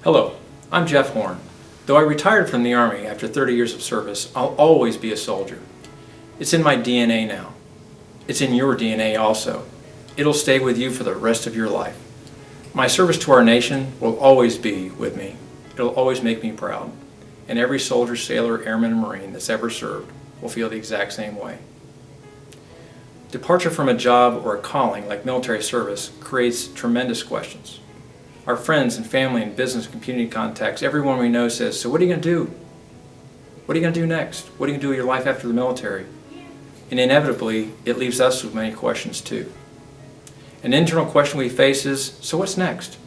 Hello, I'm Jeff Horn. Though I retired from the Army after 30 years of service, I'll always be a soldier. It's in my DNA now. It's in your DNA also. It'll stay with you for the rest of your life. My service to our nation will always be with me. It'll always make me proud. And every soldier, sailor, airman, and Marine that's ever served will feel the exact same way. Departure from a job or a calling like military service creates tremendous questions. Our friends and family and business and community contacts, everyone we know says, so what are you going to do? What are you going to do next? What are you going to do with your life after the military? And inevitably, it leaves us with many questions too. An internal question we face is, so what's next?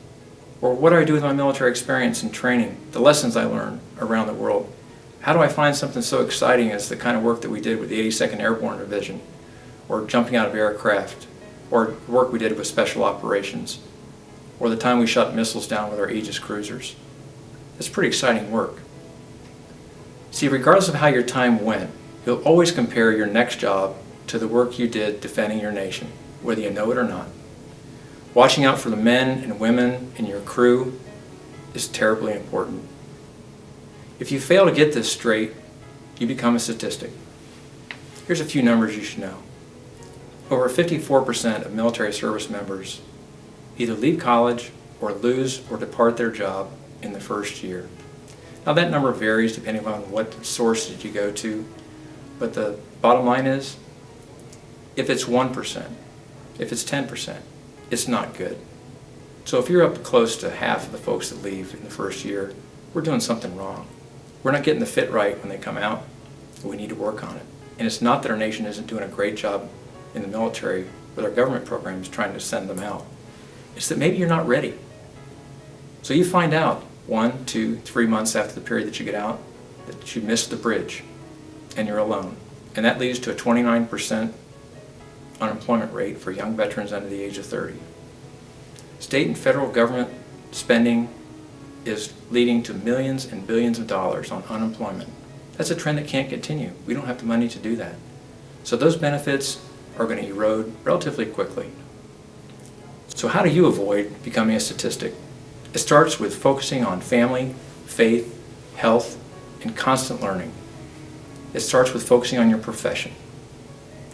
Or what do I do with my military experience and training, the lessons I learned around the world? How do I find something so exciting as the kind of work that we did with the 82nd Airborne Division, or jumping out of aircraft, or work we did with special operations, or the time we shot missiles down with our Aegis cruisers? It's pretty exciting work. See, regardless of how your time went, you'll always compare your next job to the work you did defending your nation, whether you know it or not. Watching out for the men and women in your crew is terribly important. If you fail to get this straight, you become a statistic. Here's a few numbers you should know. Over 54% of military service members either leave college or lose or depart their job in the first year. Now that number varies depending on what source did you go to, but the bottom line is, if it's 1%, if it's 10%, it's not good. So if you're up close to half of the folks that leave in the first year, we're doing something wrong. We're not getting the fit right when they come out. We need to work on it. And it's not that our nation isn't doing a great job in the military with our government programs trying to send them out. It's that maybe you're not ready. So you find out 1, 2, 3 months after the period that you get out that you missed the bridge and you're alone. And that leads to a 29% unemployment rate for young veterans under the age of 30. State and federal government spending is leading to millions and billions of dollars on unemployment. That's a trend that can't continue. We don't have the money to do that. So those benefits are going to erode relatively quickly. So how do you avoid becoming a statistic? It starts with focusing on family, faith, health, and constant learning. It starts with focusing on your profession.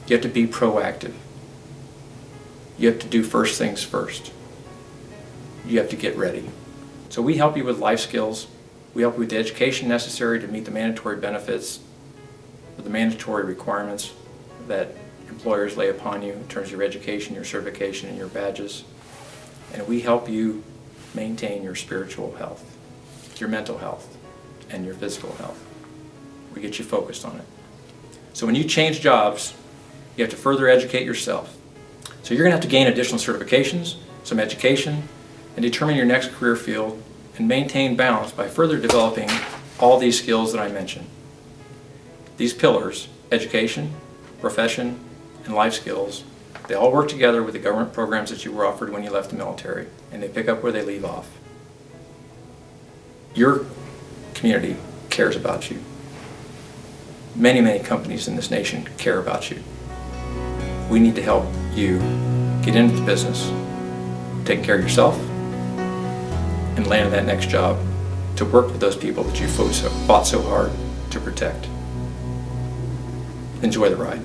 You have to be proactive. You have to do first things first. You have to get ready. So we help you with life skills. We help you with the education necessary to meet the mandatory benefits, the mandatory requirements that employers lay upon you in terms of your education, your certification, and your badges. And we help you maintain your spiritual health, your mental health, and your physical health. We get you focused on it. So when you change jobs, you have to further educate yourself. So you're going to have to gain additional certifications, some education, and determine your next career field and maintain balance by further developing all these skills that I mentioned. These pillars, education, profession, and life skills, they all work together with the government programs that you were offered when you left the military, and they pick up where they leave off. Your community cares about you. Many, many companies in this nation care about you. We need to help you get into the business, taking care of yourself, and landing that next job to work with those people that you fought so hard to protect. Enjoy the ride.